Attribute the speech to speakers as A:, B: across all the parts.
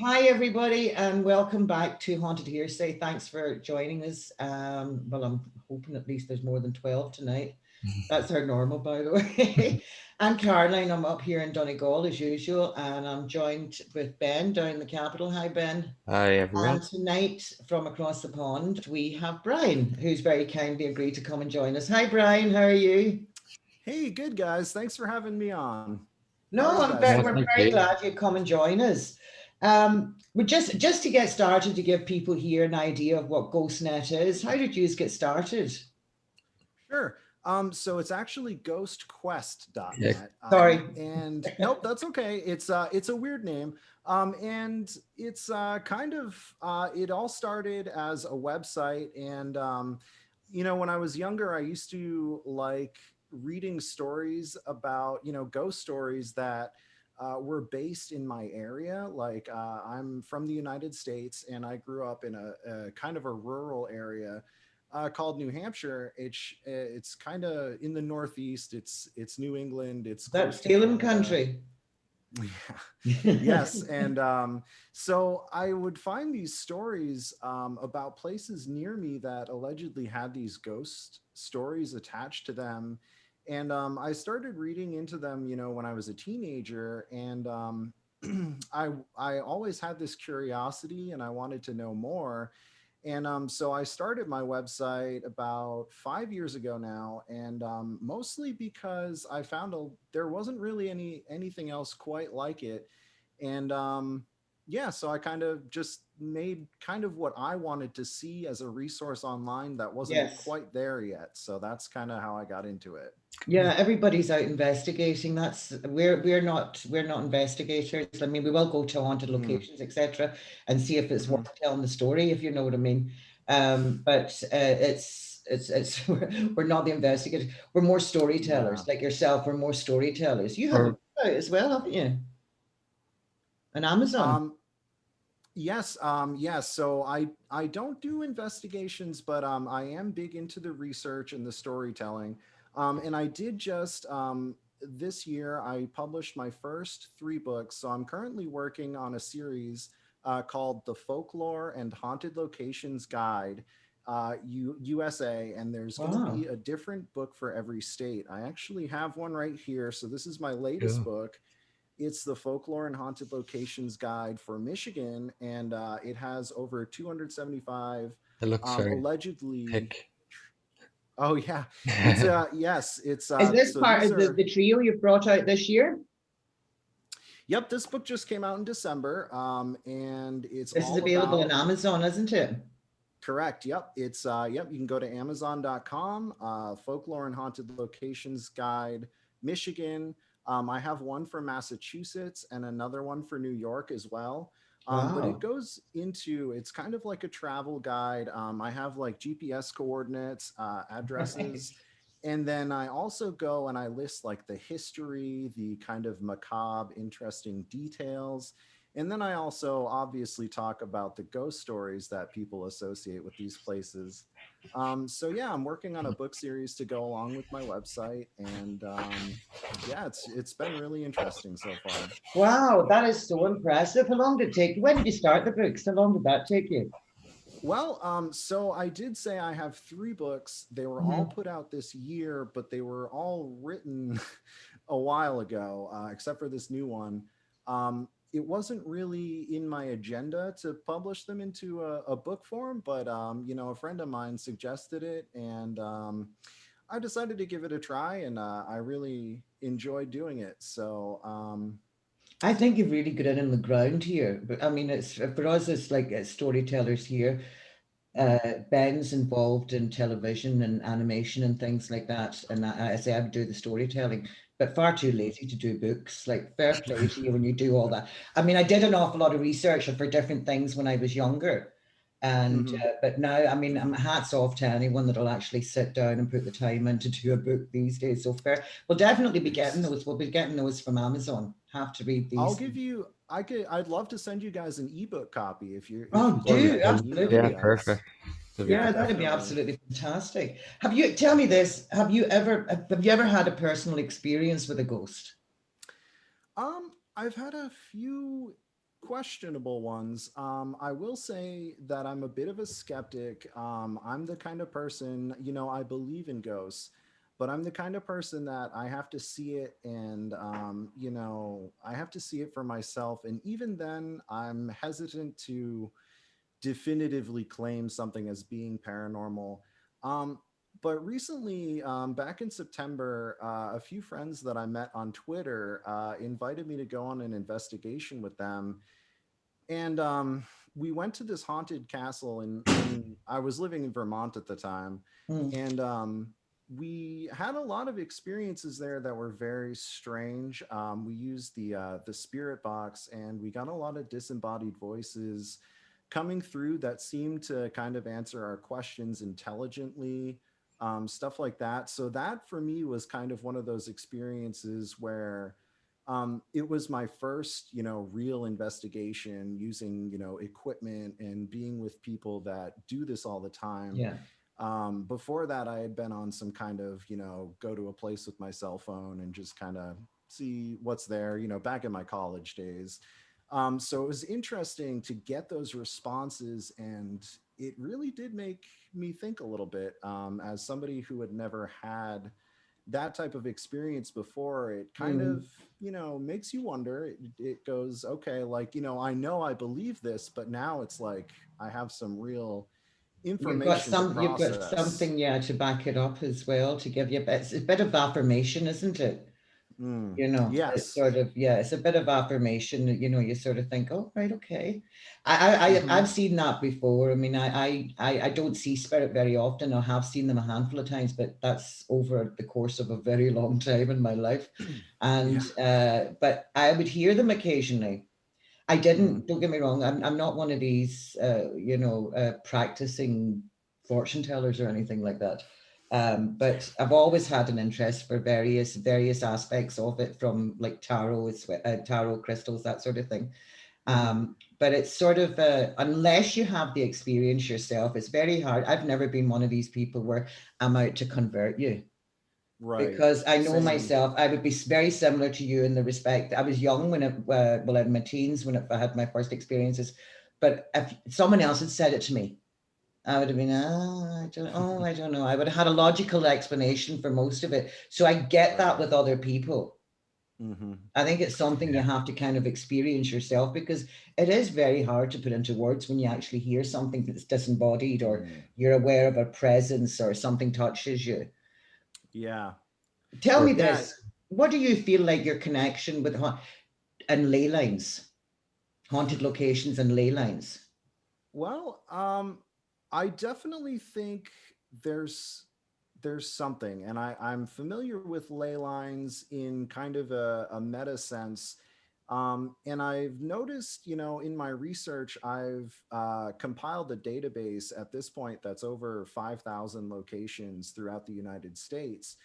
A: Hi, everybody, and welcome back to Haunted Hearsay. Thanks for joining us. Well, I'm hoping at least there's more than 12 tonight. That's our normal, by the way. I'm Caroline. I'm up here in Donegal as usual, and I'm joined with Ben down in the capital. Hi, Ben.
B: Hi everyone.
A: And tonight, from across the pond, we have Brian, who's very kindly agreed to come and join us. Hi, Brian. How are you?
C: Hey, good guys. Thanks for having me on. How are
A: No,
C: you guys
B: No,
A: we're
C: today?
B: thank
A: very
B: you.
A: glad you come and join us. But just to get started, to give people here an idea of what Ghostnet is, how did you get started?
C: Sure. So it's actually
B: Yeah,
C: ghostquest.net.
A: Sorry.
C: And nope, that's okay. It's a weird name. And it's kind of it all started as a website. And when I was younger, I used to like reading stories about, ghost stories that were based in my area. Like I'm from the United States and I grew up in a kind of a rural area called New Hampshire. It's kind of in the Northeast. It's New England. It's
A: That's
C: close to
A: Salem
C: Canada.
A: country.
C: Yeah. Yes. And so I would find these stories about places near me that allegedly had these ghost stories attached to them. And I started reading into them, when I was a teenager. And I always had this curiosity and I wanted to know more. And so I started my website about 5 years ago now, and mostly because I found there wasn't really anything else quite like it. And yeah, so I kind of just made kind of what I wanted to see as a resource online that wasn't
A: Yes.
C: quite there yet. So that's kind of how I got into it.
A: Yeah, everybody's out investigating. That's we're not investigators. I mean, we will go to haunted
C: Mm-hmm.
A: locations, etc., and see if it's
C: Mm-hmm.
A: worth telling the story, if you know what I mean. But it's we're not the investigators. We're more
C: Yeah.
A: storytellers, like yourself. We're more storytellers. You have a
B: or
A: book out as well, haven't you? On Amazon.
C: Um, Yes, yes. So I don't do investigations, but I am big into the research and the storytelling. And I did just this year I published my first three books. So I'm currently working on a series called The Folklore and Haunted Locations Guide, USA, and there's going to
A: Wow.
C: be a different book for every state. I actually have one right here. So this is my latest
B: cool.
C: book. It's the Folklore and Haunted Locations Guide for Michigan, and it has over 275
B: It looks very
C: allegedly.
B: thick.
C: Oh yeah, it's
B: Yeah,
C: yes, it's
A: Is this
C: so
A: part
C: these
A: of the,
C: are.
A: the trio you've brought out this year?
C: Yep, this book just came out in December, and it's
A: This is
C: all
A: available on
C: about.
A: Amazon, isn't it?
C: Correct. Yep. It's yep. You can go to Amazon.com. Folklore and Haunted Locations Guide, Michigan. I have one for Massachusetts and another one for New York as well. But it
A: Wow.
C: goes into it's kind of like a travel guide. I have like GPS coordinates,
A: Right.
C: addresses, and then I also go and I list like the history, the kind of macabre, interesting details. And then I also obviously talk about the ghost stories that people associate with these places. So yeah, I'm working on a book series to go along with my website, and yeah, it's been really interesting so far.
A: Wow, that is so impressive. How long did it take? When did you start the books? How long did that take you?
C: Well, so I did say I have three books. They were all
A: Mhm.
C: put out this year, but they were all written a while ago, except for this new one. It wasn't really in my agenda to publish them into a book form, but a friend of mine suggested it, and I decided to give it a try, and I really enjoyed doing it. So
A: I think you've really got it in the ground here. But I mean, it's for us, it's like storytellers here. Ben's involved in television and animation and things like that. And I say I would do the storytelling, but far too
C: mhm.
A: lazy to do books. Like fair play to you when you do all that. I mean, I did an awful lot of research for different things when I was younger. And
C: Mhm.
A: but now, I mean, I'm hats off to anyone that'll actually sit down and put the time in to do a book these days. So fair, we'll definitely be getting
C: Thanks.
A: those. We'll be getting those from Amazon. Have to read
C: I'll
A: these.
C: give you. I'd love to send you guys an ebook copy if
A: Oh,
C: you'd
B: that'd
C: like.
B: be
A: do
C: I can
B: cool.
C: email you
B: Yeah,
A: absolutely.
C: guys.
B: perfect. That'd be
C: Yeah,
A: Yeah,
B: perfect.
A: that'd be
C: definitely.
A: absolutely fantastic. Tell me this, have you ever had a personal experience with a ghost?
C: I've had a few questionable ones. I will say that I'm a bit of a skeptic. I'm the kind of person, I believe in ghosts, but I'm the kind of person that I have to see it, and I have to see it for myself. And even then, I'm hesitant to definitively claim something as being paranormal. Um, but recently, back in September, a few friends that I met on Twitter invited me to go on an investigation with them. And we went to this haunted castle, and I was living in Vermont at the time.
A: Mm.
C: And we had a lot of experiences there that were very strange. We used the spirit box, and we got a lot of disembodied voices coming through that seemed to kind of answer our questions intelligently, stuff like that. So that for me was kind of one of those experiences where it was my first, real investigation using, equipment and being with people that do this all the time.
A: Yeah.
C: Before that, I had been on some kind of, go to a place with my cell phone and just kind of see what's there, back in my college days. So it was interesting to get those responses, and it really did make me think a little bit, as somebody who had never had that type of experience before. It kind of, makes you wonder. It goes, okay, like, I know I believe this, but now it's like I have some real information to
A: You've got
C: process.
A: something, yeah, to back it up as well, to give you it's a bit of affirmation, isn't it? It's
C: Yes.
A: sort of, yeah, it's a bit of affirmation that, you sort of think, oh, right, okay. I've
C: Hmm.
A: seen that before. I mean, I don't see spirit very often. I have seen them a handful of times, but that's over the course of a very long time in my life. And,
C: Yeah.
A: but I would hear them occasionally. I
C: Mm.
A: didn't, don't get me wrong, I'm not one of these, practicing fortune tellers or anything like that. But I've always had an interest for various aspects of it, from like tarot crystals, that sort of thing.
C: Hmm.
A: But it's sort of, unless you have the experience yourself, it's very hard. I've never been one of these people where I'm out to convert you,
C: Right.
A: because I know
C: Same.
A: myself, I would be very similar to you in the respect. I was young when in my teens when I had my first experiences. But if someone else had said it to me, I would have been, I don't know. I would have had a logical explanation for most of it. So I get that
C: Right.
A: with other people.
C: Hmm.
A: I think it's something you
B: Yeah.
A: have to kind of experience yourself, because it is very hard to put into words when you actually hear something that's disembodied, or
C: Mm.
A: you're aware of a presence, or something touches you.
C: Yeah.
A: Tell me
C: Yeah.
A: this. What do you feel like your connection with and ley lines, haunted locations and ley lines?
C: Well, I definitely think there's there's something, and I'm familiar with ley lines in kind of a meta sense. And I've noticed, in my research, I've compiled a database at this point that's over 5,000 locations throughout the United States.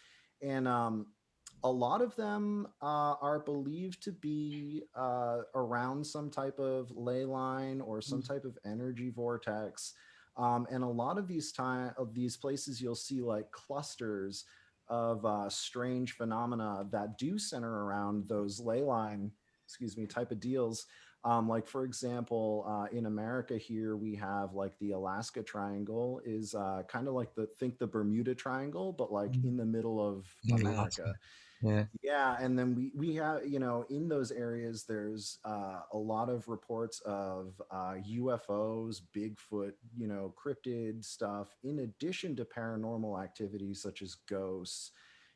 C: And a lot of them are believed to be around some type of ley line or some type of energy vortex. And a lot of these places, you'll see like clusters of strange phenomena that do center around those ley line, type of deals. Like for example, in America here, we have like the Alaska Triangle is kind of like the Bermuda Triangle, but like in the middle of
B: Alaska.
C: America.
B: Yeah.
C: Yeah, and then we have, in those areas there's a lot of reports of UFOs, Bigfoot, cryptid stuff, in addition to paranormal activities such as ghosts,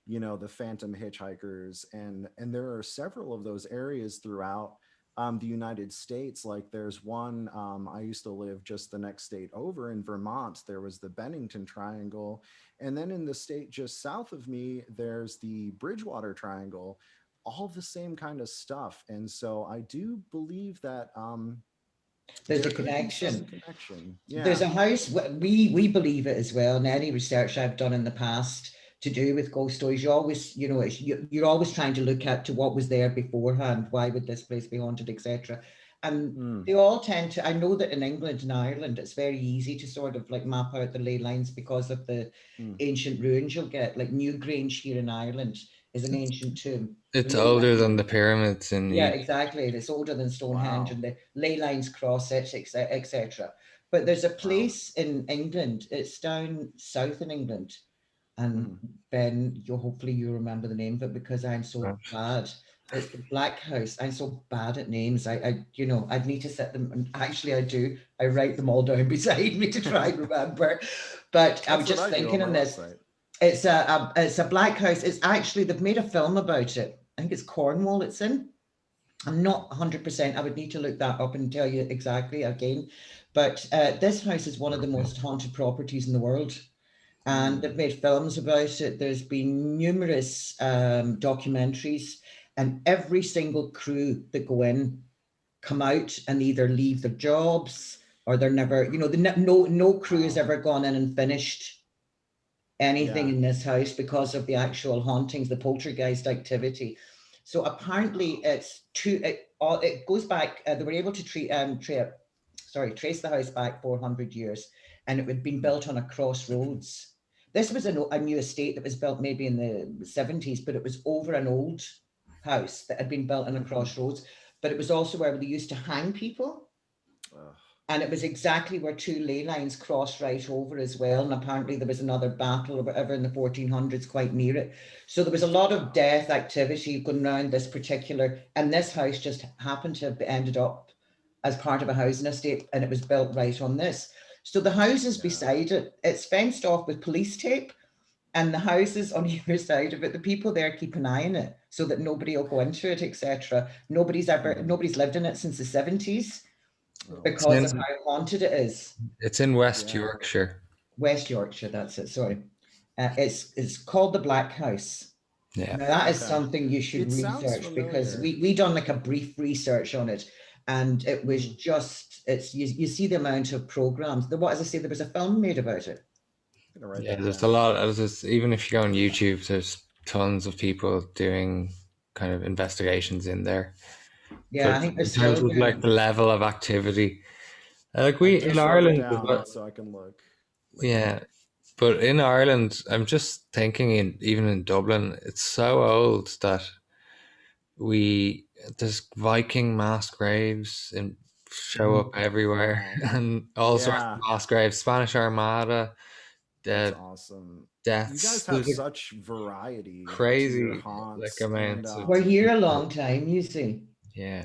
C: the phantom hitchhikers, and there are several of those areas throughout the United States. Like there's one, I used to live just the next state over in Vermont. There was the Bennington Triangle, and then in the state just south of me, there's the Bridgewater Triangle, all the same kind of stuff. And so I do believe that
A: There's
C: there
A: a
C: could be some
A: connection.
C: connection.
A: There's
C: Yeah.
A: a house. We believe it as well. And any research I've done in the past to do with ghost stories, you always, you're always trying to look at to what was there beforehand. Why would this place be haunted, etc. And
C: Mm,
A: they all tend to. I know that in England and Ireland, it's very easy to sort of like map out the ley lines because of the
C: mm,
A: ancient ruins you'll get. Like Newgrange here in Ireland is an ancient tomb.
B: It's older than the pyramids in
A: Yeah,
B: Egypt.
A: exactly. It's older than Stonehenge
C: Wow.
A: and the Ley Lines cross it, etc. But there's a place in England. It's down south in England, and Ben, hopefully you remember the name of it because I'm so bad. It's the Black House. I'm so bad at names. I'd need to set them. And actually, I do. I write them all down beside me to try and remember. But I was just thinking on this.
C: Website.
A: It's a Black House. It's actually they've made a film about it. I think it's Cornwall. It's in. I'm not 100%. I would need to look that up and tell you exactly again. But this house is one of the most haunted properties in the world. And they've made films about it. There's been numerous documentaries, and every single crew that go in come out and either leave their jobs or they're never, no crew has ever gone in and finished anything in this house because of the actual hauntings, the poltergeist activity. So apparently it goes back, they were able to trace the house back 400 years, and it had been built on a crossroads. This was a new estate that was built maybe in the 70s, but it was over an old house that had been built on a crossroads, but it was also where they used to hang people. And it was exactly where two ley lines crossed right over as well. And apparently there was another battle or whatever in the 1400s quite near it. So there was a lot of death activity going around this particular, and this house just happened to have ended up as part of a housing estate, and it was built right on this. So the houses beside it, it's fenced off with police tape, and the houses on either side of it, the people there keep an eye on it so that nobody will go into it, etc. Nobody's lived in it since the 70s. Because of how haunted it is.
B: It's in West Yorkshire.
A: West Yorkshire, that's it. Sorry. It's called the Black House.
B: Yeah.
A: Now that is something you should research because we done like a brief research on it, and it was just you see the amount of programs. As I say, there was a film made about it.
B: Yeah, there's a lot. Even if you go on YouTube, there's tons of people doing kind of investigations in there.
A: Yeah,
B: but
A: I think
B: in terms of like the level of activity, like we in Ireland,
C: so I can look.
B: Yeah, but in Ireland, I'm just thinking, even in Dublin, it's so old that there's Viking mass graves and show up everywhere, and all sorts of mass graves, Spanish Armada.
C: That's awesome.
B: Deaths.
C: You guys have such variety.
B: Crazy like amounts.
A: We're here a long time, you see.
B: Yeah.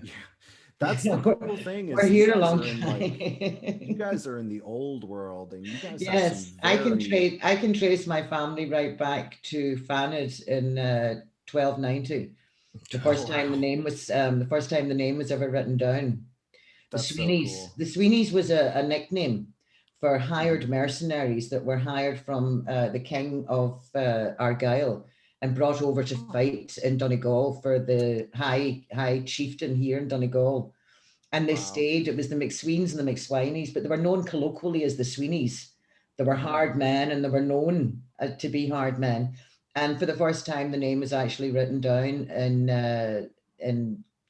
C: That's the cool thing.
A: We're here a long time.
C: You guys are in the old world, and you guys.
A: Yes, I can trace my family right back to Fanad in 1290. The first time the name was ever written down. The Sweeneys was a nickname for hired mercenaries that were hired from the King of Argyll and brought over to fight in Donegal for the high chieftain here in Donegal. And they stayed. It was the McSweens and the McSweeneys, but they were known colloquially as the Sweeneys. They were hard men, and they were known to be hard men. And for the first time, the name was actually written down in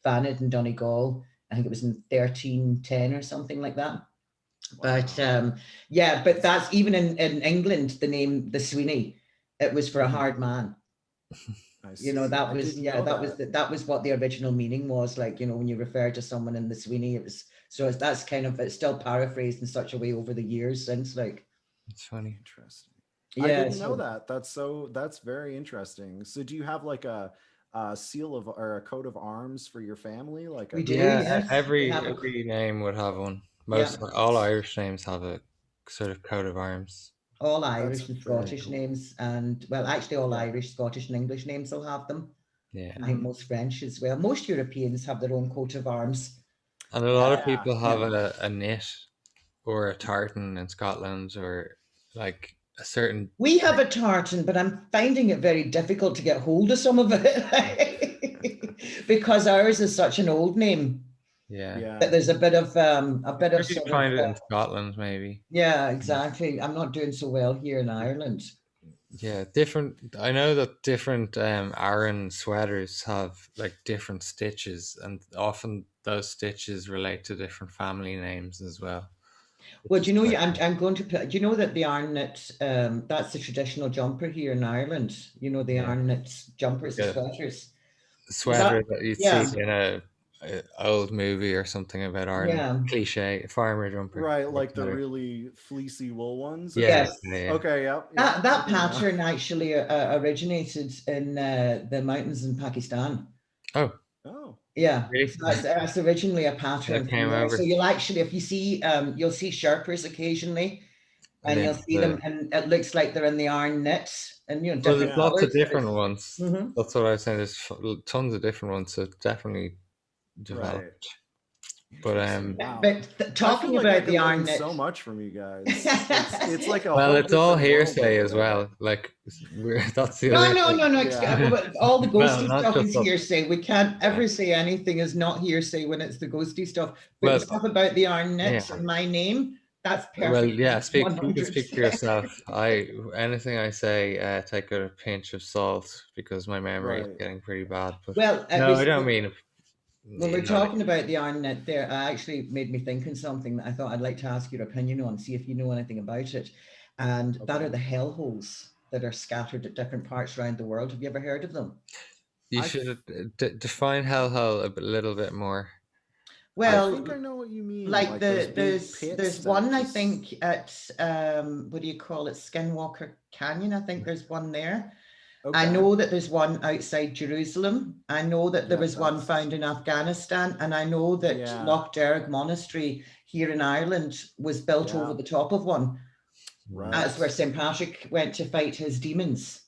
A: Fanad and Donegal. I think it was in 1310 or something like that. But but that's even in England, the name the Sweeney, it was for a hard man. That was what the original meaning was. Like, when you refer to someone in the Sweeney, it was that's kind of, it's still paraphrased in such a way over the years since. Like,
B: it's funny.
C: Interesting. I didn't know that. That's very interesting. So do you have like a seal of or a coat of arms for your family? Like
A: we do.
B: Yes. Every name would have one. All Irish names have a sort of coat of arms.
A: All Irish and Scottish names, and actually all Irish, Scottish, and English names will have them.
B: Yeah,
A: I think most French as well. Most Europeans have their own coat of arms.
B: And a lot of people have a knit or a tartan in Scotland, or like a certain.
A: We have a tartan, but I'm finding it very difficult to get hold of some of it because ours is such an old name.
B: Yeah.
A: But there's a bit of
B: you find it in Scotland, maybe.
A: Yeah, exactly. I'm not doing so well here in Ireland.
B: Yeah, I know that different Aran sweaters have like different stitches, and often those stitches relate to different family names as well.
A: Well, do you know? I'm going to put. Do you know that the Arnett? That's the traditional jumper here in Ireland. The Arnett jumpers and sweaters.
B: sweater that you'd
A: yeah,
B: see in a old movie or something about Ireland.
A: yeah.
B: Cliche farmer jumper.
C: Right, like the
B: Sweater.
C: really fleecy wool ones.
B: Yeah,
A: Yes.
B: yeah.
C: Okay. Yep.
A: That
C: I do now.
A: pattern actually originated in the mountains in Pakistan.
B: Oh,
C: Oh.
A: Yeah,
B: really?
A: so that's originally a pattern
B: That
A: from
B: came
A: there.
B: over.
A: So you'll actually, if you see, you'll see Sherpers occasionally, and you'll see them, and it looks like they're in the iron knits, and
B: Well,
A: different
B: there's lots of
A: colors.
B: different ones.
A: Mhm.
B: That's what I was saying. There's tons of different ones, so it's definitely developed.
C: Right.
B: But
C: Wow.
A: But
C: I feel
A: talking
C: like I
A: about
C: could
A: the
C: learn
A: iron knit,
C: so much from you guys. It's like a
B: well,
C: whole
B: it's all
C: different world
B: hearsay
C: over
B: as
C: there.
B: well. Like that's the
A: no,
B: other
A: no,
B: thing.
A: no, no.
C: Yeah.
A: All the
B: Well,
A: ghosty
B: not
A: stuff
B: just
A: is
B: that.
A: hearsay. We can't ever say anything is not hearsay when it's the ghosty stuff. But
B: Well,
A: the stuff about the iron knits
B: yeah.
A: and my name, that's perfect.
B: Well, yeah. You can
A: 100%.
B: speak for yourself. Anything I say, take it with a pinch of salt because my memory is
C: Right.
B: getting pretty bad. But
A: Well, it
B: no,
A: was
B: I don't mean.
A: when we're
B: You know,
A: talking about the iron knit there, I actually made me think of something that I thought I'd like to ask your opinion on, see if you know anything about it. And that are the hellholes that are scattered at different parts around the world. Have you ever heard of them?
B: you should define hellhole a little bit more.
A: Well,
C: I think I know what you mean.
A: like
C: those big
A: there's
C: pits
A: one
C: that
A: I
C: just...
A: think at what do you call it, Skinwalker Canyon. I think there's one there. I
C: Okay.
A: know that there's one outside Jerusalem. I know that there
C: Yep,
A: was one
C: that's...
A: found in Afghanistan, and I know that
C: Yeah.
A: Loch Derg Monastery here in Ireland was built
C: Yeah.
A: over the top of one.
C: Right.
A: That's where St. Patrick went to fight his demons,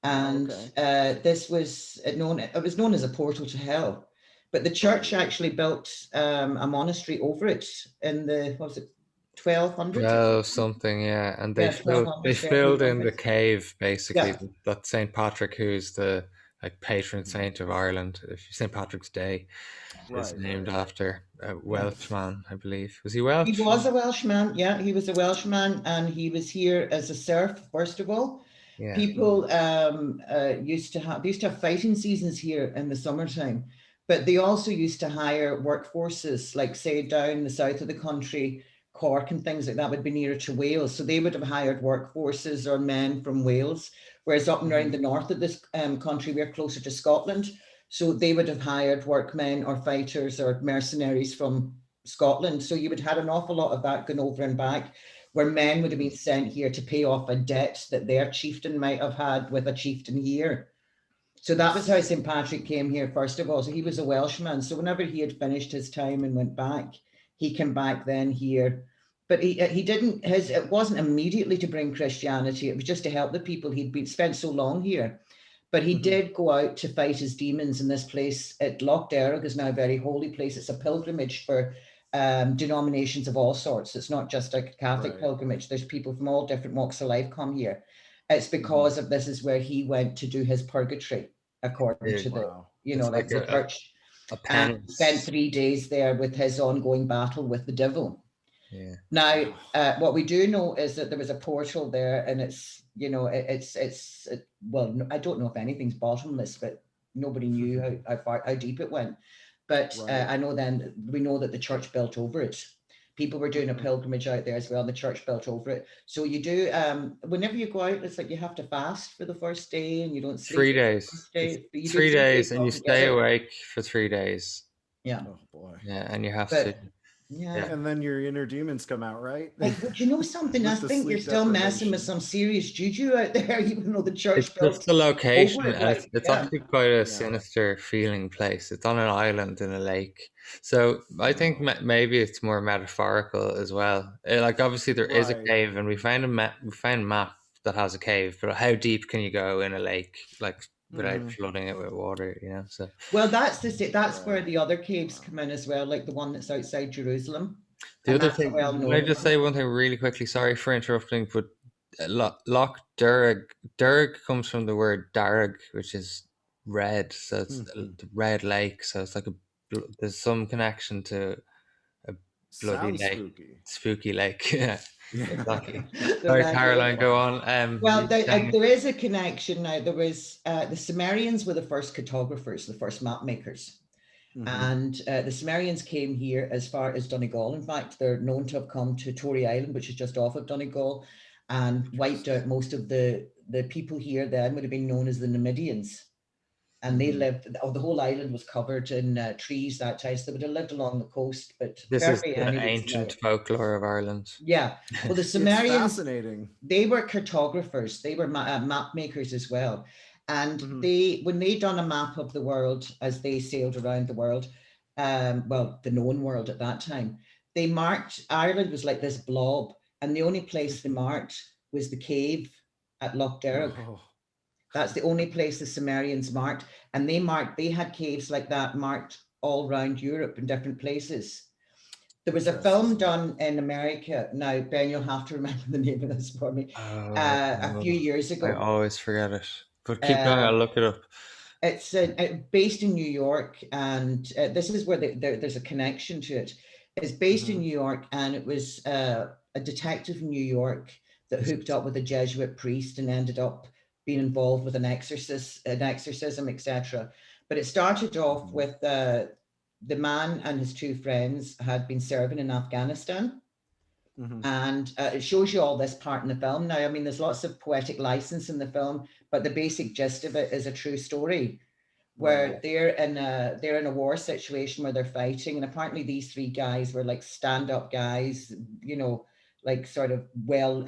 A: and
C: Okay.
A: this was known. It was known as a portal to hell. But the church actually built a monastery over it in the, what was it, 1200s?
B: Oh, something, yeah. And they
A: Yeah,
B: filled in the
A: 1200s.
B: cave basically.
A: Yeah.
B: That Saint Patrick, who's the like patron saint of Ireland. Saint Patrick's Day is named after a Welshman, I believe. Was he Welsh?
A: He was a Welshman. Yeah, he was a Welshman, and he was here as a serf. First of all,
B: Yeah.
A: people used to have fighting seasons here in the summertime, but they also used to hire workforces, like say down the south of the country, Cork and things like that would be nearer to Wales. So they would have hired workforces or men from Wales, whereas up and around the north of this country, we're closer to Scotland. So they would have hired workmen or fighters or mercenaries from Scotland. So you would have had an awful lot of that going over and back, where men would have been sent here to pay off a debt that their chieftain might have had with a chieftain here. So that was how St. Patrick came here, first of all. So he was a Welshman. So whenever he had finished his time and went back, he came back then here. But he didn't, it wasn't immediately to bring Christianity. It was just to help the people. He'd been spent so long here. But he did go out to fight his demons in this place at Loch Derg is now a very holy place. It's a pilgrimage for denominations of all sorts. It's not just a Catholic pilgrimage. There's people from all different walks of life come here. It's because of this is where he went to do his purgatory, according to the, like the church. And spent 3 days there with his ongoing battle with the devil.
B: Yeah.
A: Now, what we do know is that there was a portal there, and it's, well, I don't know if anything's bottomless, but nobody knew how deep it went. But I know then we know that the church built over it. People were doing a pilgrimage out there as well, and the church built over it. So you do, whenever you go out, it's like you have to fast for the first day, and you don't sleep.
B: 3 days. 3 days, and you stay awake for 3 days.
A: Yeah.
C: Oh boy.
B: Yeah, and you have to.
A: Yeah.
C: And then your inner demons come out, right?
A: But you know something? I think you're still messing with some serious juju out there, even though the church built.
B: It's the location. It's
A: yeah.
B: actually quite a sinister feeling place. It's on an island in a lake. So I think maybe it's more metaphorical as well. Like obviously there is a cave, and we found a map that has a cave, but how deep can you go in a lake, like without flooding it with water, so
A: well, that's where the other caves come in as well, like the one that's outside Jerusalem.
B: The other thing, can I just say one thing really quickly? Sorry for interrupting, but Loch Derg comes from the word darg, which is red, so it's the red lake, so it's like there's some connection to a bloody lake, spooky lake. Yeah. Exactly. Sorry, Caroline, go on.
A: Well, there is a connection now. There was the Sumerians were the first cartographers, the first map makers. And the Sumerians came here as far as Donegal. In fact, they're known to have come to Tory Island, which is just off of Donegal, and wiped out most of the people here then would have been known as the Numidians. and they lived. The whole island was covered in trees that time, so they would have lived along the coast. But
B: this is
A: Kirby,
B: the ancient folklore of Ireland.
A: Yeah, well, the Sumerians,
C: fascinating.
A: They were cartographers. They were map makers as well. And when they done a map of the world as they sailed around the world, well, the known world at that time, they marked Ireland was like this blob, and the only place they marked was the cave at Loch Derg. Oh. That's the only place the Sumerians marked, and they had caves like that marked all around Europe in different places. There was a film done in America. Now, Ben, you'll have to remember the name of this for me. A few years ago.
B: I always forget it, but keep going. I'll look it up.
A: It's based in New York, and this is where there's a connection to it. It's based in New York, and it was a detective in New York that hooked up with a Jesuit priest and ended up being involved with an exorcism, etc. But it started off with the man and his two friends had been serving in Afghanistan. And it shows you all this part in the film. Now, I mean, there's lots of poetic license in the film, but the basic gist of it is a true story where they're in a war situation where they're fighting. And apparently these three guys were like stand-up guys, you know, like sort of well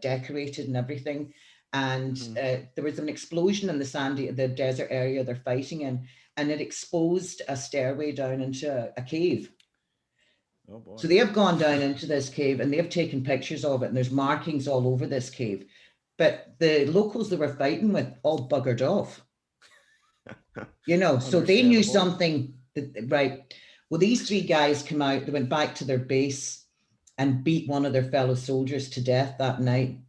A: decorated and everything. And there was an explosion in the desert area they're fighting in, and it exposed a stairway down into a cave. Oh boy. So they have gone down into this cave and they've taken pictures of it, and there's markings all over this cave. But the locals they were fighting with all buggered off. You know, so they knew something, right? Well, these three guys come out, they went back to their base and beat one of their fellow soldiers to death that night.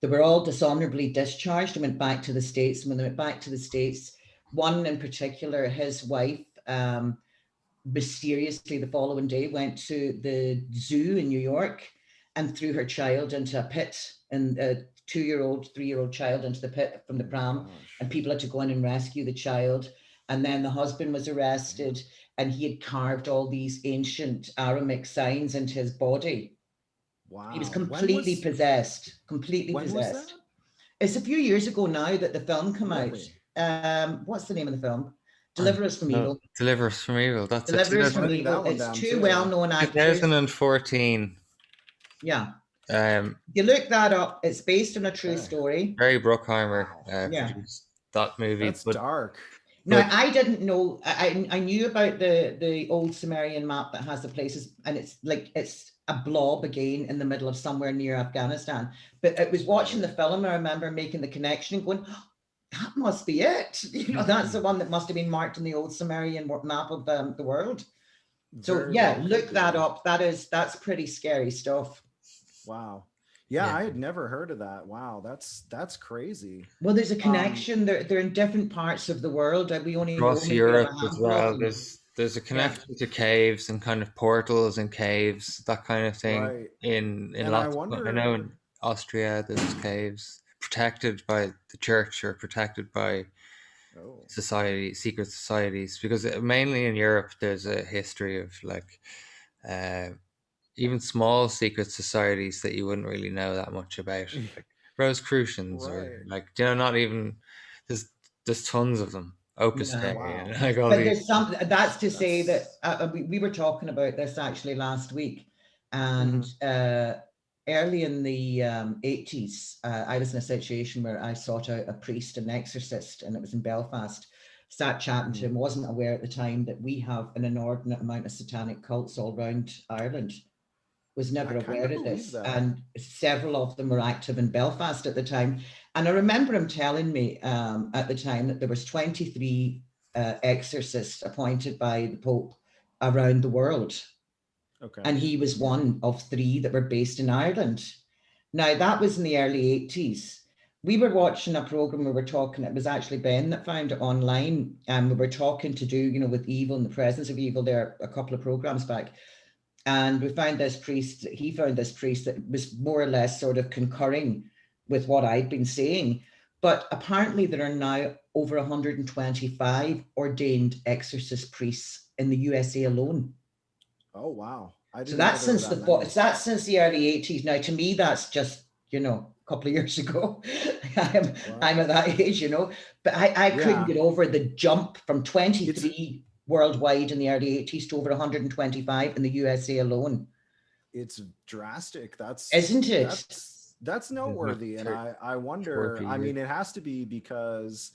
A: They were all dishonorably discharged and went back to the States. And when they went back to the States, one in particular, his wife, mysteriously the following day went to the zoo in New York and threw her child into a pit, and a 2-year-old, 3-year-old child into the pit from the pram. And people had to go in and rescue the child. And then the husband was arrested, and he had carved all these ancient Aramaic signs into his body. Wow. He was completely possessed, completely possessed. It's a few years ago now that the film came out. What's the name of the film? Deliver Us from Evil.
B: Deliver Us from Evil. That's
A: Deliver Us from Evil. It's two well-known actors.
B: 2014.
A: Yeah. You look that up. It's based on a true story.
B: Barry Bruckheimer produced that movie.
C: That's dark.
A: Now, I didn't know. I knew about the old Sumerian map that has the places, and it's a blob again in the middle of somewhere near Afghanistan. But it was watching the film, I remember making the connection and going, that must be it. You know, that's the one that must have been marked in the old Sumerian map of the world. So look that up. That's pretty scary stuff.
C: Wow. Yeah, I had never heard of that. Wow, that's crazy.
A: Well, there's a connection. They're in different parts of the world. We only
B: across Europe as well. There's a connection to caves and kind of portals and caves, that kind of thing. Right. In lots I know in Austria there's caves protected by the church or protected by secret societies, because mainly in Europe there's a history of like even small secret societies that you wouldn't really know that much about, like Rosicrucians or like, you know, not even there's tons of them. Opus Dei. Wow. Like
A: but there's something that's to say that we were talking about this actually last week, and early in the 80s, I was in a situation where I sought out a priest, an exorcist, and it was in Belfast. Sat chatting to him, wasn't aware at the time that we have an inordinate amount of satanic cults all around Ireland. Was never aware of this. And several of them were active in Belfast at the time. And I remember him telling me at the time that there was 23 exorcists appointed by the Pope around the world. Okay. And he was one of 3 that were based in Ireland. Now, that was in the early 80s. We were watching a program, we were talking, it was actually Ben that found it online, and we were talking to do, you know, with evil and the presence of evil there a couple of programs back. And we found this priest, he found this priest that was more or less sort of concurring with what I'd been saying. But apparently there are now over 125 ordained exorcist priests in the USA alone.
C: Oh, wow.
A: So that's since the early 80s. Now, to me, that's just a couple of years ago. I'm at that age, but I couldn't get over the jump from 23 worldwide in the early 80s to over 125 in the USA alone.
C: It's drastic.
A: Isn't it?
C: That's noteworthy. And I wonder, I mean, it has to be because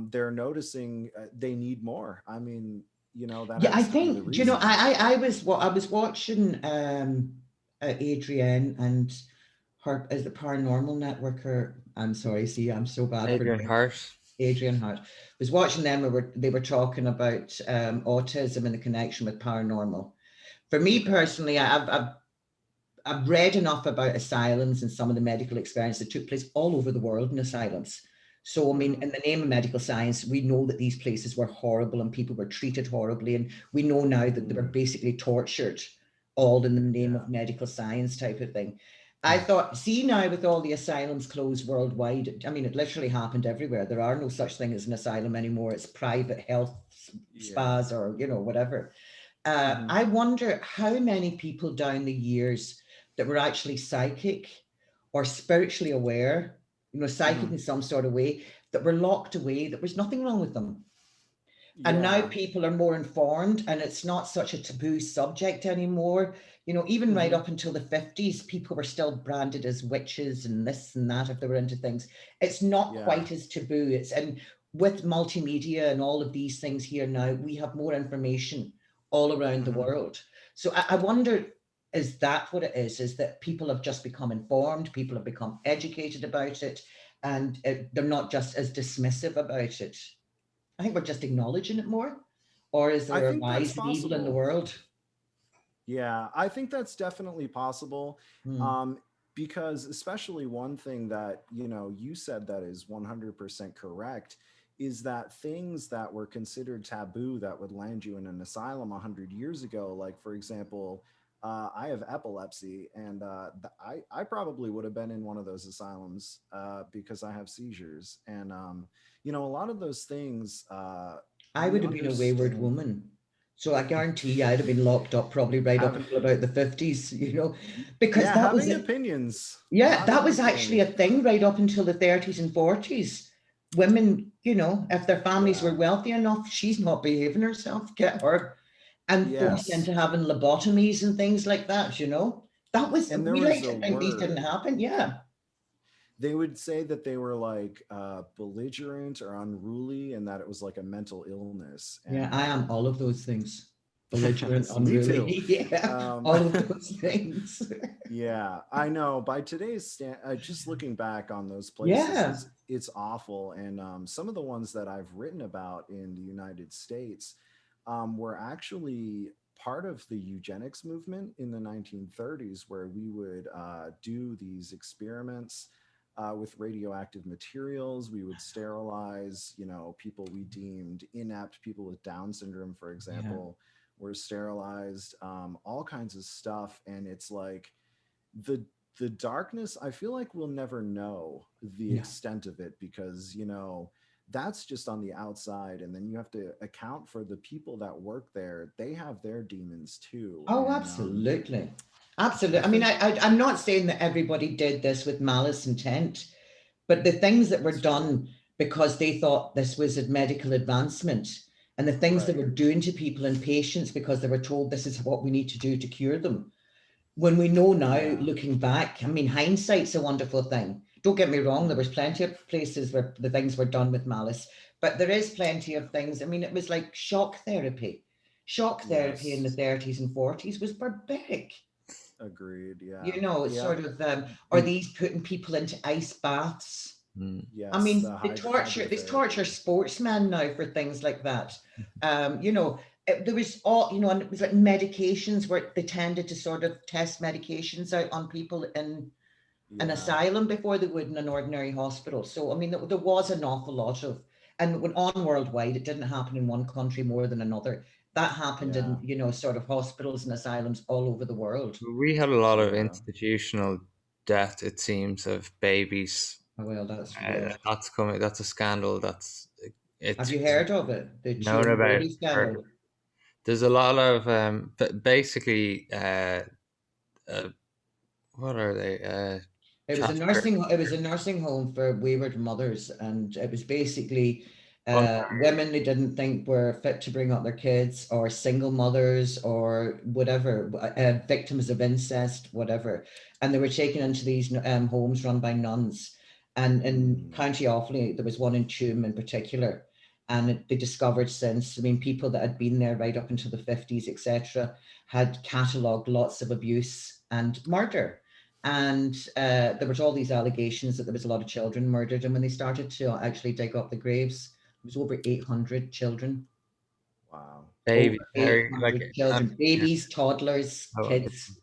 C: they're noticing they need more. I mean, that
A: I think, I was watching Adrienne and her, is the Paranormal Network, or I'm sorry, see, I'm so bad.
B: Adrienne
A: Hart was watching them. They were talking about autism and the connection with paranormal. For me personally, I've read enough about asylums and some of the medical experiments that took place all over the world in asylums. So, I mean, in the name of medical science, we know that these places were horrible and people were treated horribly. And we know now that they were basically tortured, all in the name of medical science type of thing. I thought, see now with all the asylums closed worldwide, I mean, it literally happened everywhere. There are no such thing as an asylum anymore. It's private health spas or, whatever. I wonder how many people down the years that were actually psychic or spiritually aware, psychic in some sort of way, that were locked away. There was nothing wrong with them. And now people are more informed and it's not such a taboo subject anymore. Even right up until the 50s, people were still branded as witches and this and that if they were into things. It's not quite as taboo. And with multimedia and all of these things here now, we have more information all around the world. So I wonder, is that what it is that people have just become informed, people have become educated about it, and they're not just as dismissive about it? I think we're just acknowledging it more. Or is there a rise and evil in the world?
C: Yeah, I think that's definitely possible. Because especially one thing that, you said that is 100% correct is that things that were considered taboo that would land you in an asylum 100 years ago, like, for example, I have epilepsy, and I probably would have been in one of those asylums because I have seizures. And, a lot of those things.
A: I would have been a wayward woman. So I guarantee you I'd have been locked up probably right up until about the 50s, because that was
C: opinions.
A: Yeah, that was actually a thing right up until the 30s and 40s. Women, if their families were wealthy enough, she's not behaving herself, get her. And forced into having lobotomies and things like that, That was,
C: and
A: we like to think these didn't happen,
C: They would say that they were like belligerent or unruly and that it was like a mental illness. And,
A: I am all of those things. Belligerent, unruly. All of those things.
C: Yeah, I know. By today's just looking back on those places, it's awful. And some of the ones that I've written about in the United States were actually part of the eugenics movement in the 1930s, where we would do these experiments with radioactive materials. We would sterilize, people we deemed inept, people with Down syndrome, for example, were sterilized, all kinds of stuff. And it's like the darkness, I feel like we'll never know the extent of it because, that's just on the outside. And then you have to account for the people that work there. They have their demons too.
A: Oh, absolutely. Absolutely. I mean, I'm not saying that everybody did this with malice intent, but the things that were done because they thought this was a medical advancement, and the things they were doing to people and patients because they were told this is what we need to do to cure them. When we know now, looking back, I mean, hindsight's a wonderful thing. Don't get me wrong, there was plenty of places where the things were done with malice, but there is plenty of things. I mean, it was like shock therapy. Shock therapy in the 30s and 40s was barbaric.
C: Agreed. Yeah.
A: It's sort of or these putting people into ice baths.
C: Yes,
A: I mean, they torture sportsmen now for things like that. There was and it was like medications where they tended to sort of test medications out on people in an asylum before they would in an ordinary hospital. So, I mean, there was an awful lot of, and when on worldwide, it didn't happen in one country more than another. That happened in, sort of hospitals and asylums all over the world.
B: We had a lot of institutional death, it seems, of babies.
A: Oh, well, that's
B: that's coming. That's a scandal.
A: Have you heard of it? The
B: known about
A: scandal.
B: There's a lot of basically what are they?
A: It was a nursing home for wayward mothers, and it was basically women they didn't think were fit to bring up their kids, or single mothers, or whatever, victims of incest, whatever, and they were taken into these homes run by nuns. And in County Offaly, there was one in Tuam in particular, and they discovered since, I mean, people that had been there right up until the 50s, etc., had catalogued lots of abuse and murder. And there was all these allegations that there was a lot of children murdered. And when they started to actually dig up the graves, it was over 800 children.
C: Wow.
B: Baby,
A: like children, babies, toddlers, kids,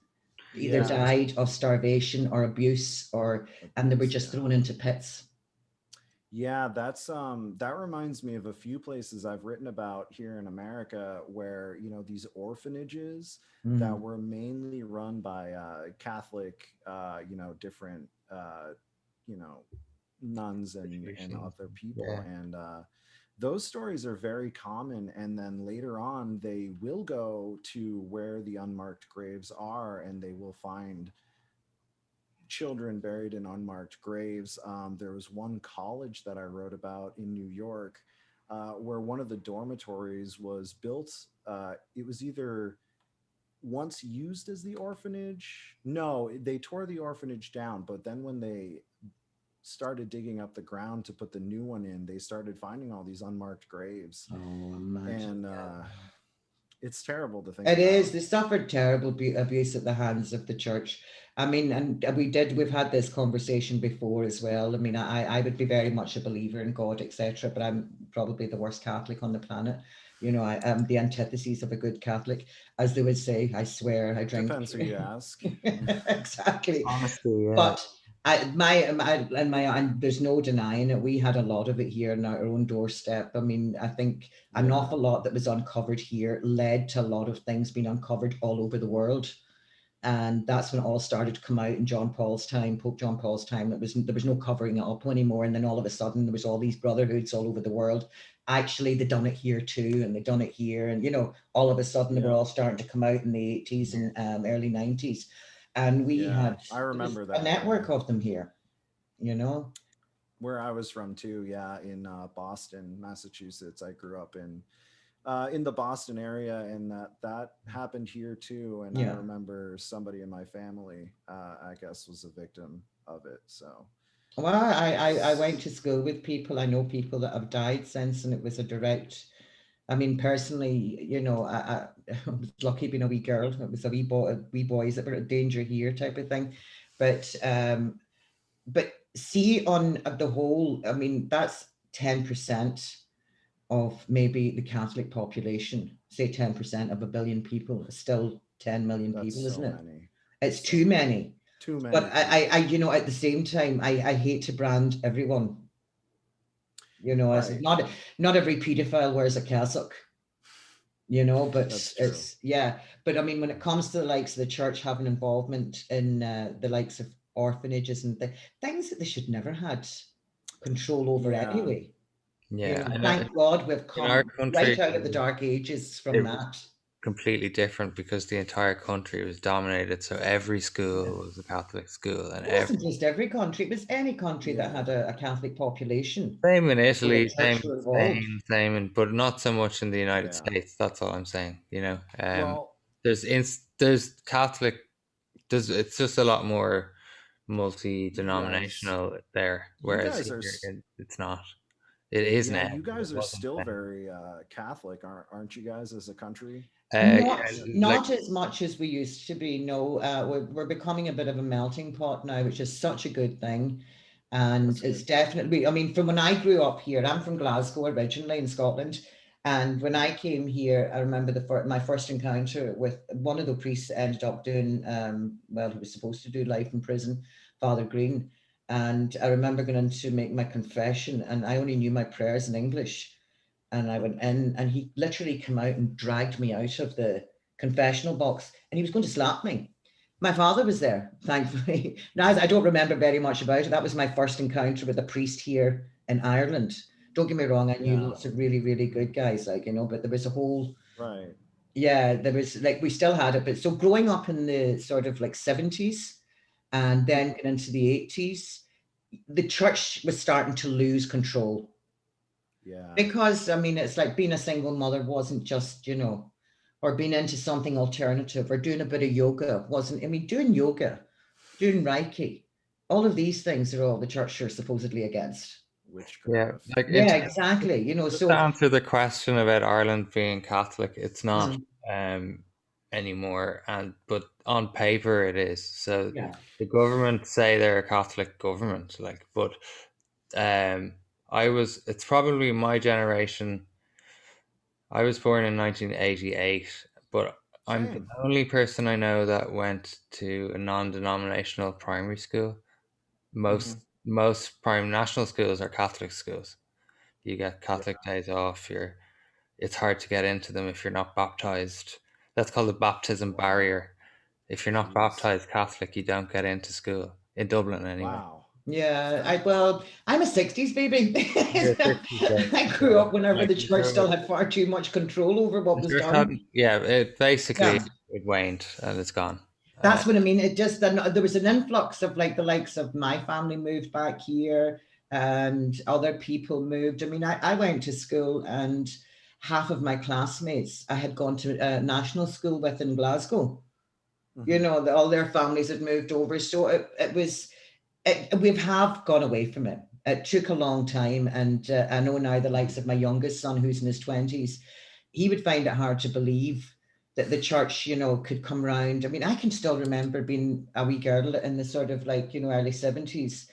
A: either died of starvation or abuse, and they were just thrown into pits.
C: Yeah, that's that reminds me of a few places I've written about here in America where, you know, these orphanages that were mainly run by Catholic, you know, different, you know, nuns and other people. And those stories are very common. And then later on, they will go to where the unmarked graves are, and they will find children buried in unmarked graves. There was one college that I wrote about in New York where one of the dormitories was built. It was either once used as the orphanage. No, they tore the orphanage down, but then when they started digging up the ground to put the new one in, they started finding all these unmarked graves. And it's terrible to think
A: it
C: about.
A: Is. They suffered terrible abuse at the hands of the church. I mean, and we've had this conversation before as well. I mean, I would be very much a believer in God, etc., but I'm probably the worst Catholic on the planet. You know, I am the antithesis of a good Catholic, as they would say. I swear, I drink.
C: Depends who you ask.
A: Exactly.
B: Honestly, yeah.
A: But and there's no denying it. We had a lot of it here on our own doorstep. I mean, I think an awful lot that was uncovered here led to a lot of things being uncovered all over the world. And that's when it all started to come out in John Paul's time, Pope John Paul's time. There was no covering it up anymore. And then all of a sudden there was all these brotherhoods all over the world. Actually, they done it here too, and they done it here. And, you know, all of a sudden they were all starting to come out in the 80s and early 90s. And we had
C: I remember that
A: a network of them here, you know.
C: Where I was from too, in Boston, Massachusetts. I grew up in the Boston area, and that happened here too. And I remember somebody in my family, I guess, was a victim of it. So,
A: well, I went to school with people. I know people that have died since, and it was a direct. I mean, personally, you know, I was lucky being a wee girl. It was a wee boys that were in danger here type of thing. But see, on the whole, I mean, that's 10% of maybe the Catholic population. Say 10% of 1 billion people. It's still 10 million people, isn't it?
C: Many.
A: It's too many.
C: Too many.
A: But I, you know, at the same time, I hate to brand everyone. You know, as not every pedophile wears a cassock. You know, but it's But I mean, when it comes to the likes of the church having involvement in the likes of orphanages and things that they should never had control over anyway.
B: Yeah,
A: you know, thank God we've come right out of the dark ages from that.
B: Completely different, because the entire country was dominated. So every school was a Catholic school, and
A: it wasn't just every country; it was any country that had a Catholic population.
B: Same in Italy, same in Spain, but not so much in the United States. That's all I'm saying. You know, there's Catholic. It's just a lot more multi-denominational there, whereas here, it's not. It is now.
C: You guys are still very Catholic, aren't you guys, as a country?
A: Not as much as we used to be. No, we're becoming a bit of a melting pot now, which is such a good thing. And it's definitely, I mean, from when I grew up here, I'm from Glasgow originally in Scotland. And when I came here, I remember my first encounter with one of the priests that ended up doing, he was supposed to do life in prison, Father Green. And I remember going in to make my confession, and I only knew my prayers in English. And I went in, and he literally came out and dragged me out of the confessional box, and he was going to slap me. My father was there, thankfully. Now, I don't remember very much about it. That was my first encounter with a priest here in Ireland. Don't get me wrong, I knew lots of really, really good guys, like, you know, but there was a whole... there was, like, we still had it. But so growing up in the sort of like 70s, and then getting into the 80s, the church was starting to lose control.
C: Yeah.
A: Because, I mean, it's like being a single mother wasn't just, you know, or being into something alternative or doing a bit of yoga wasn't, I mean, doing yoga, doing Reiki, all of these things are all the church are supposedly against.
C: Witchcraft.
B: Yeah, like
A: Yeah, exactly. You know,
B: just
A: so
B: to answer the question about Ireland being Catholic, it's not anymore, but on paper it is. So
A: yeah.
B: the government say they're a Catholic government, like, but it's probably my generation. I was born in 1988, but I'm the
C: Same.
B: only person I know that went to a non-denominational primary school. Most national schools are Catholic schools. You get Catholic days off. It's hard to get into them if you're not baptized. That's called the baptism barrier. If you're not baptized Catholic, you don't get into school in Dublin anyway.
C: Wow.
A: Yeah, I'm a 60s baby. I grew up whenever the church still had far too much control over what was done.
B: It basically it waned and it's gone.
A: That's what I mean. It just, there was an influx of like the likes of my family moved back here and other people moved. I mean, I went to school and half of my classmates I had gone to a national school with in Glasgow. You know, all their families had moved over. So we have gone away from it. It took a long time. And I know now the likes of my youngest son, who's in his 20s, he would find it hard to believe that the church, you know, could come round. I mean, I can still remember being a wee girl in the sort of like, you know, early 70s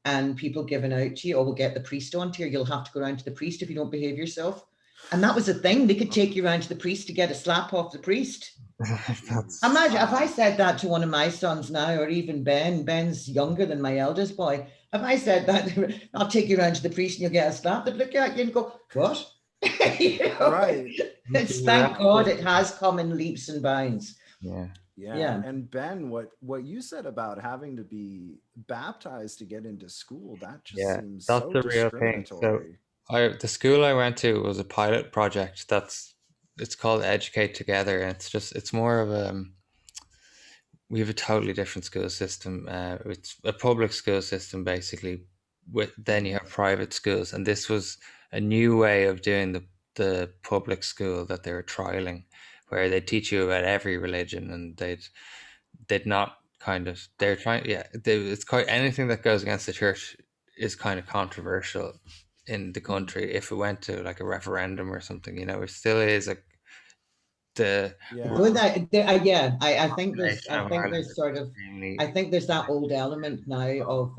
A: and people giving out to you, oh, we'll get the priest on here. You'll have to go around to the priest if you don't behave yourself. And that was the thing. They could take you around to the priest to get a slap off the priest. Imagine if I said that to one of my sons now, or even Ben's younger than my eldest boy. If I said that, I'll take you around to the priest and you'll get a slap, they'd look at you and go, what? You know,
C: right.
A: It's thank God it has come in leaps and bounds.
C: Yeah. And Ben, what you said about having to be baptized to get into school, that just seems
B: that's
C: so
B: the real thing. So the school I went to was a pilot project. It's called Educate Together, and it's more of we have a totally different school system. It's a public school system basically. Then you have private schools, and this was a new way of doing the public school that they were trialing, where they teach you about every religion, and they'd not kind of they're trying it's quite anything that goes against the church is kind of controversial in the country if it went to like a referendum or something. You know, it still is like I
A: think there's sort of I think there's that old element now of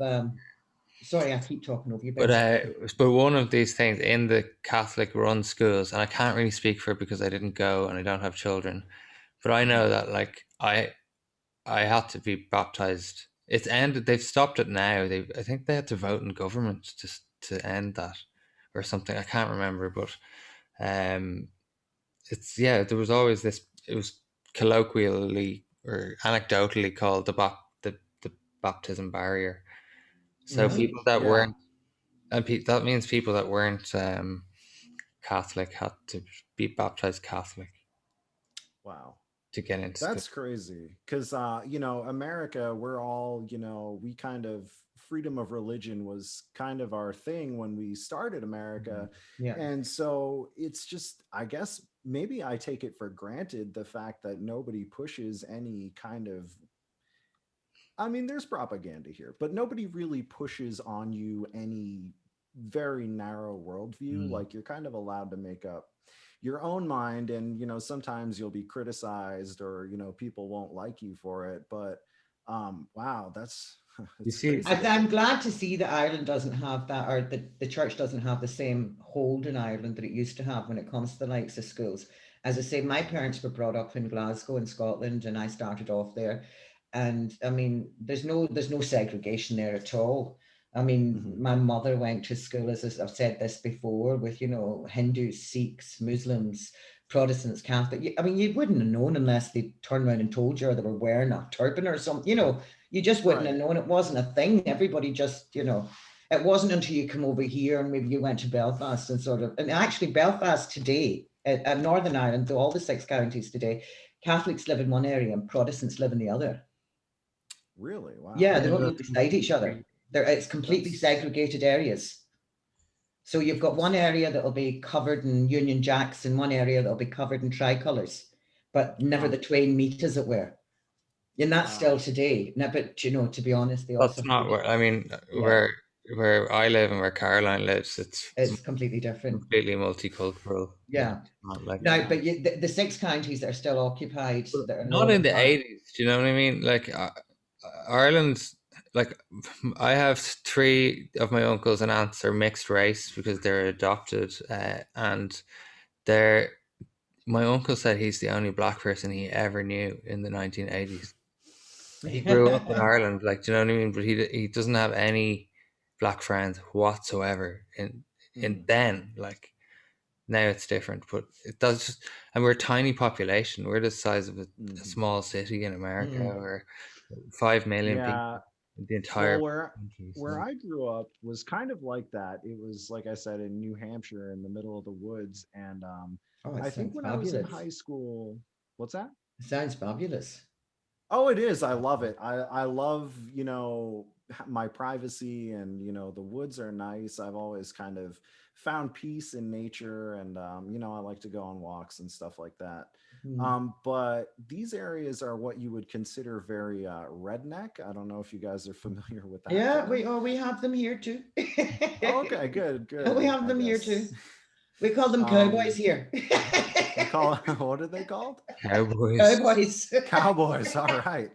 A: sorry, I keep talking over you.
B: But one of these things in the Catholic run schools, and I can't really speak for it because I didn't go and I don't have children, but I know that like I had to be baptized. It's ended. They've stopped it now. I think they had to vote in government just to end that or something. I can't remember, but there was always this. It was colloquially or anecdotally called the baptism barrier. So people that weren't, and that means people that weren't Catholic had to be baptized Catholic.
C: Wow.
B: To get into
C: that's crazy because you know, America, we're all, you know, we kind of freedom of religion was kind of our thing when we started America. And so it's just, I guess maybe I take it for granted the fact that nobody pushes any kind of, I mean, there's propaganda here, but nobody really pushes on you any very narrow worldview. Like you're kind of allowed to make up your own mind, and you know, sometimes you'll be criticized or, you know, people won't like you for it, but wow, that's
A: you see, I'm glad to see that Ireland doesn't have that, or the church doesn't have the same hold in Ireland that it used to have when it comes to the likes of schools. As I say, my parents were brought up in Glasgow in Scotland, and I started off there, and I mean, there's no segregation there at all. I mean, my mother went to school, as I've said this before, with, you know, Hindus, Sikhs, Muslims, Protestants, Catholic. I mean, you wouldn't have known unless they turned around and told you, or they were wearing a turban or something. You know, you just wouldn't have known. It wasn't a thing. Everybody just, you know, it wasn't until you come over here and maybe you went to Belfast and sort of, and actually Belfast today, at Northern Ireland, though all the 6 counties today, Catholics live in one area and Protestants live in the other.
C: Really? Wow.
A: Yeah, they don't live beside each other. It's completely segregated areas. So you've got one area that'll be covered in Union Jacks and one area that'll be covered in tricolours, but never the twain meet, as it were. And that's still today. Now, but to be honest, they also
B: That's not where, I mean, where I live and where Caroline lives,
A: it's completely different.
B: Completely multicultural.
A: Yeah.
B: Not like
A: no, but the 6 counties that are still occupied. That are
B: not in the 80s. Do you know what I mean? Like Ireland's, like I have 3 of my uncles and aunts are mixed race because they're adopted, and my uncle said he's the only black person he ever knew in the 1980s. He grew up in Ireland, like, do you know what I mean? But he doesn't have any black friends whatsoever in then, like. Now it's different, but it does just, and we're a tiny population. We're the size of a small city in America, or 5 million people in the entire country.
C: Where I grew up was kind of like that. It was, like I said, in New Hampshire in the middle of the woods. And I think when I was in high school, what's that?
A: It sounds fabulous.
C: Oh, it is. I love it. I love, my privacy, and, the woods are nice. I've always kind of found peace in nature, and, I like to go on walks and stuff like that. But these areas are what you would consider very redneck. I don't know if you guys are familiar with that.
A: Yeah, we have them here too.
C: Okay, good.
A: We have them here too. We call them cowboys here.
C: What are they called?
B: Cowboys.
C: Cowboys. All right.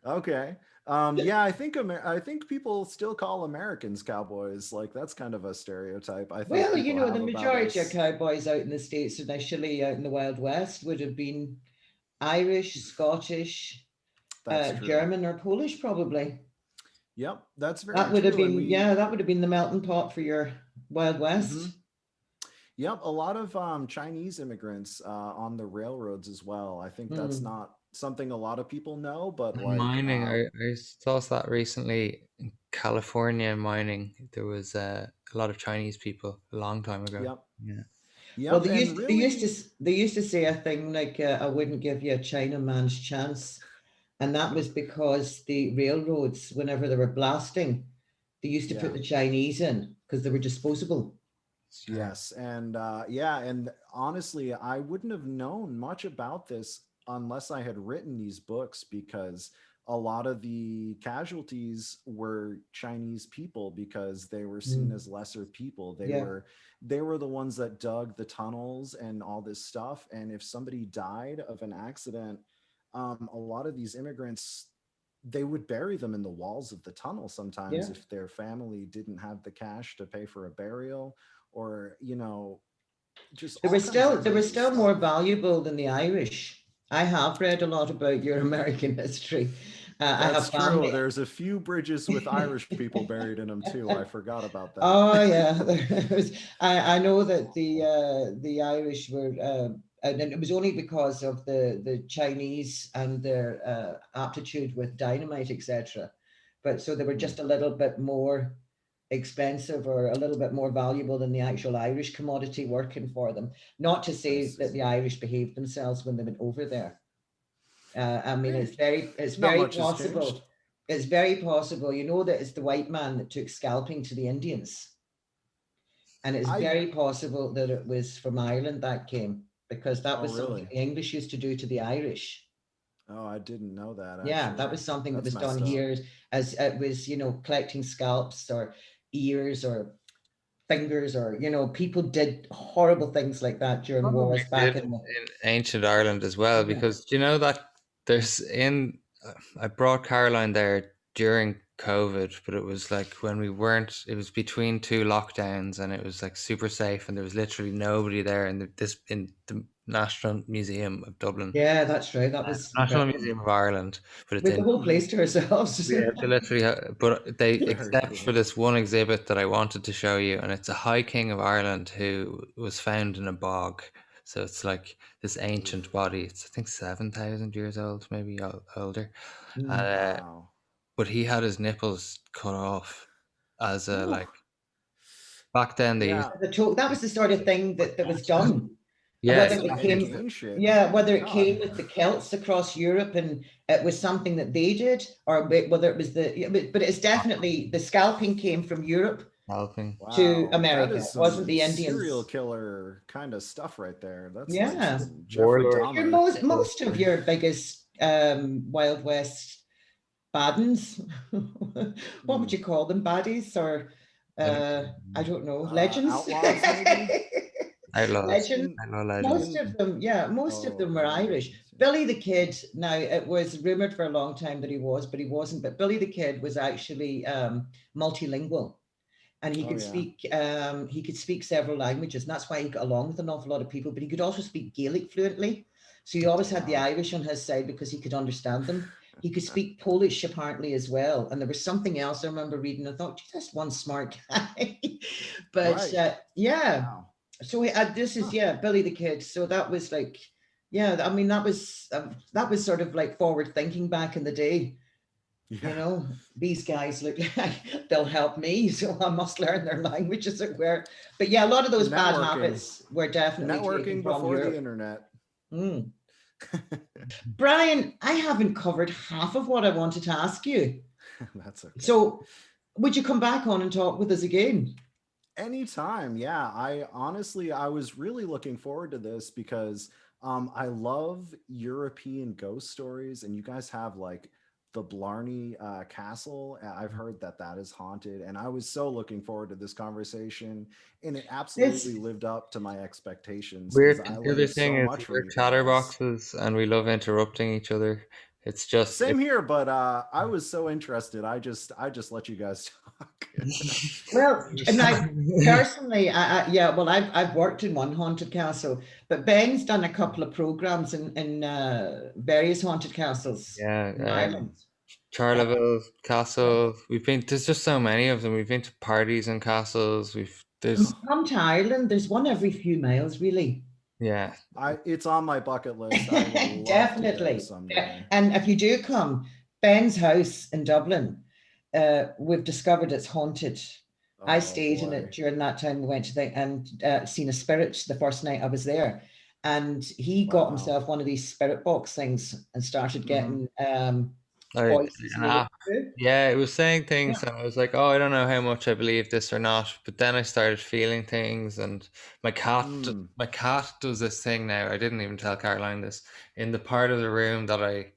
C: Okay. I think people still call Americans cowboys. Like, that's kind of a stereotype. I think.
A: Well, the majority of cowboys out in the States, initially out in the Wild West, would have been Irish, Scottish, German, or Polish, probably.
C: Yep, that's very.
A: That would have been that would have been the melting pot for your Wild West.
C: Yep, a lot of Chinese immigrants on the railroads as well. I think that's not something a lot of people know, but like
B: mining. I saw that recently in California. Mining, there was a lot of Chinese people a long time ago.
C: Yep.
B: Yeah.
C: Yep.
A: Well, they used to say a thing like, "I wouldn't give you a Chinaman's chance," and that was because the railroads, whenever they were blasting, they used to put the Chinese in because they were disposable.
C: Yes, and and honestly, I wouldn't have known much about this unless I had written these books, because a lot of the casualties were Chinese people because they were seen as lesser people. They were the ones that dug the tunnels and all this stuff. And if somebody died of an accident, a lot of these immigrants, they would bury them in the walls of the tunnel sometimes if their family didn't have the cash to pay for a burial, or just
A: they were still more valuable than the Irish. I have read a lot about your American history.
C: That's true. There's a few bridges with Irish people buried in them too. I forgot about that.
A: Oh yeah, I know that the Irish were, and it was only because of the Chinese and their aptitude with dynamite, etc. But so they were just a little bit more expensive or a little bit more valuable than the actual Irish commodity working for them. Not to say that the Irish behaved themselves when they went over there. I mean, it's very possible. It's very possible. That it's the white man that took scalping to the Indians. And it's very possible that it was from Ireland that came, because that was something the English used to do to the Irish.
C: Oh, I didn't know that. Actually.
A: Yeah, that was something that was done here, as it was, collecting scalps or ears or fingers, or people did horrible things like that during wars back in
B: ancient Ireland as well, because do you know that I brought Caroline there during COVID, but it was like when it was between 2 lockdowns, and it was like super safe, and there was literally nobody there in the National Museum of Dublin.
A: Yeah, that's right. That was
B: National Museum of Ireland, but it's
A: with the whole place to ourselves.
B: We have to literally, but they except for this one exhibit that I wanted to show you, and it's a High King of Ireland who was found in a bog. So it's like this ancient body. It's, I think, 7,000 years old, maybe older.
C: Wow.
B: But he had his nipples cut off as a back then they used
A: that was the sort of thing that was done.
B: Yeah,
A: whether it came, whether it came with the Celts across Europe and it was something that they did, or whether it was but it's definitely the scalping came from Europe to America. It wasn't the Indians.
C: Serial killer kind of stuff right there. That's
A: like
C: some Jeffrey Dahmer.
A: Most of your biggest Wild West baddens, what would you call them? Baddies or I don't know, legends?
C: Outlaws, maybe?
A: Legend. Most of them, most of them were Irish. Billy the Kid, now it was rumored for a long time that he was, but he wasn't. But Billy the Kid was actually multilingual, and he could speak several languages, and that's why he got along with an awful lot of people. But he could also speak Gaelic fluently, so he always had the Irish on his side because he could understand them. He could speak Polish apparently as well, and there was something else I remember reading. I thought, that's one smart guy. But wow. So this is Billy the Kid. So that was like, I mean that was sort of like forward thinking back in the day. You know, these guys look like they'll help me, so I must learn their language, as it were. But a lot of those bad habits were definitely
C: networking before the internet.
A: Brian, I haven't covered half of what I wanted to ask you.
C: That's okay.
A: So, would you come back on and talk with us again?
C: Anytime, yeah. I was really looking forward to this because I love European ghost stories, and you guys have like the Blarney Castle. I've heard that is haunted, and I was so looking forward to this conversation, and it absolutely lived up to my expectations.
B: The other thing is we're chatterboxes, and we love interrupting each other. It's just
C: same here, but I was so interested. I just let you guys talk.
A: Well, and I personally, I've worked in one haunted castle, but Ben's done a couple of programs in various haunted castles. In Ireland.
B: Charleville Castle. There's just so many of them. We've been to parties in castles.
A: Come to Ireland. There's one every few miles, really.
B: Yeah,
C: it's on my bucket list.
A: Definitely. And if you do come, Ben's house in Dublin, we've discovered it's haunted. I stayed in it during that time. We went to and seen a spirit the first night I was there, and he got himself one of these spirit box things and started getting voices.
B: It was saying things, and I was like, I don't know how much I believe this or not. But then I started feeling things, and my cat does this thing now. I didn't even tell Caroline this. In the part of the room that I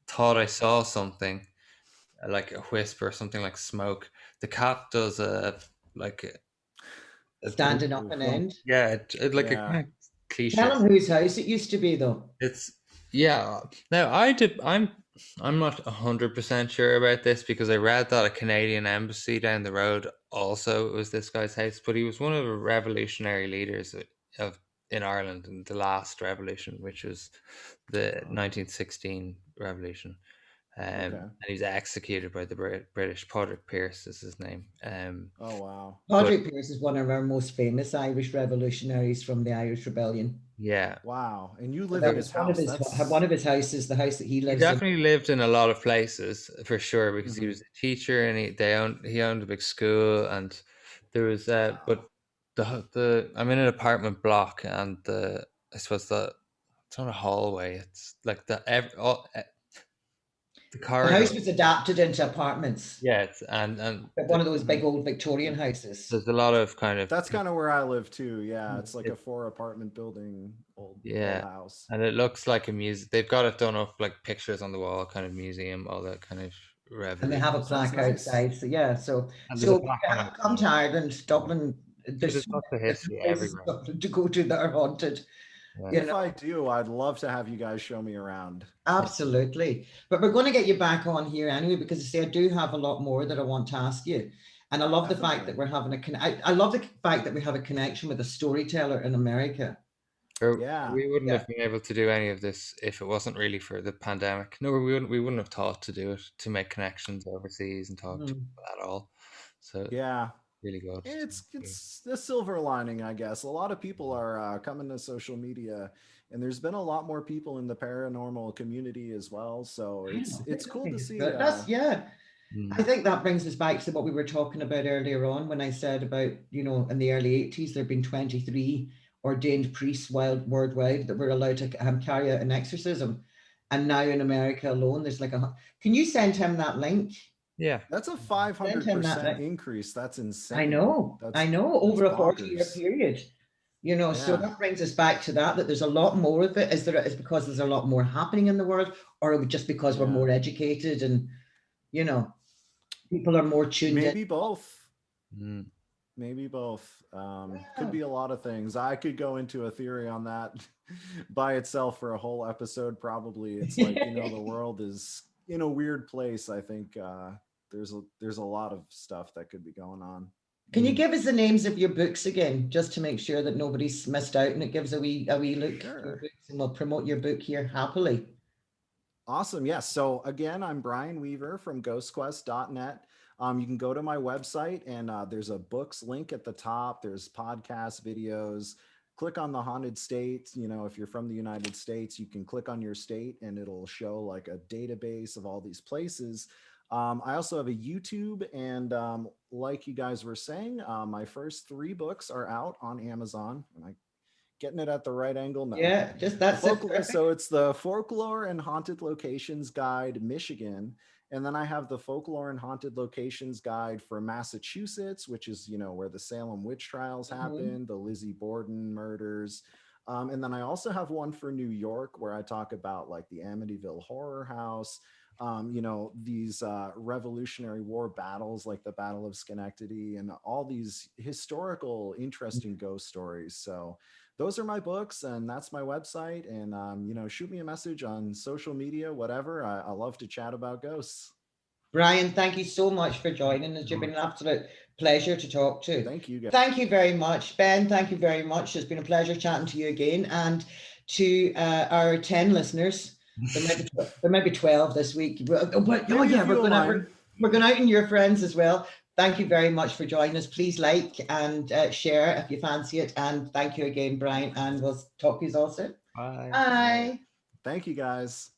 B: thought I saw something, like a whisper or something like smoke, the cat does
A: standing up an end.
B: Yeah, it like a kind of cliche.
A: Tell him whose house it used to be, though.
B: It's now I'm not 100% sure about this because I read that a Canadian embassy down the road also was this guy's house, but he was one of the revolutionary leaders in Ireland in the last revolution, which was the 1916 revolution. And he's executed by the British. Padraig Pearse is his name.
A: Padraig Pearse is one of our most famous Irish revolutionaries from the Irish Rebellion.
B: Yeah.
C: Wow. And you live in his house.
A: One of his houses, the house that he lives in.
B: He definitely lived in a lot of places for sure, because he was a teacher and he owned a big school, and there was but I'm in an apartment block, and I suppose it's not a hallway. It's like the
A: house was adapted into apartments.
B: Yeah, and
A: one of those big old Victorian houses.
B: There's a lot of
C: that's kind of where I live too. Yeah, it's like a 4-apartment building, old house.
B: And it looks like a museum. They've got it done up like pictures on the wall, kind of museum, all that kind of revolution.
A: And they have a plaque outside. So come to Ireland, Dublin. There's
B: lots of history everywhere
A: to go to that are haunted.
C: If I do, I'd love to have you guys show me around.
A: Absolutely. But we're going to get you back on here anyway, because I do have a lot more that I want to ask you. And I love the fact that we're having I love the fact that we have a connection with a storyteller in America.
B: We wouldn't have been able to do any of this if it wasn't really for the pandemic. No, we wouldn't have thought to do it, to make connections overseas and talk to people at all. So really good.
C: It's the silver lining, I guess. A lot of people are coming to social media, and there's been a lot more people in the paranormal community as well. So it's cool to see.
A: I think that brings us back to what we were talking about earlier on when I said about, in the early 80s, there'd been 23 ordained priests worldwide that were allowed to carry out an exorcism. And now in America alone, there's like can you send him that link?
B: Yeah.
C: That's a 500% increase. That's insane.
A: I know. Over a 40-year period. You know, so that brings us back to that there's a lot more of it. Is because there's a lot more happening in the world, or just because we're more educated and, you know, people are more tuned in?
C: Maybe both. Maybe both. Could be a lot of things. I could go into a theory on that by itself for a whole episode. Probably. It's like, you know, the world is in a weird place. I think there's a lot of stuff that could be going on.
A: Can you give us the names of your books again, just to make sure that nobody's missed out, and it gives a wee look at your books, and we'll promote your book here happily.
C: Awesome. Yes. So again, I'm Brian Weaver from ghostquest.net. You can go to my website, and there's a books link at the top. There's podcasts, videos. Click on the haunted states. You know, if you're from the United States, you can click on your state and it'll show like a database of all these places. I also have a YouTube, and like you guys were saying, my first 3 books are out on Amazon. Am I getting it at the right angle? No.
A: Yeah, just that's it.
C: So it's the Folklore and Haunted Locations Guide, Michigan. And then I have the Folklore and Haunted Locations Guide for Massachusetts, which is, you know, where the Salem witch trials happened, the Lizzie Borden murders. And then I also have one for New York, where I talk about like the Amityville Horror House, you know, these Revolutionary War battles like the Battle of Schenectady, and all these historical, interesting ghost stories. So those are my books, and that's my website. And, you know, shoot me a message on social media, whatever. I love to chat about ghosts.
A: Brian, thank you so much for joining us. You've been an absolute pleasure to talk to.
C: Thank you, guys.
A: Thank you very much. Ben, thank you very much. It's been a pleasure chatting to you again. And to our 10 listeners, there might be 12 this week. But we're going out in your friends as well. Thank you very much for joining us. Please like and share if you fancy it. And thank you again, Brian. And we'll talk to you all soon.
B: Bye.
A: Bye.
C: Thank you, guys.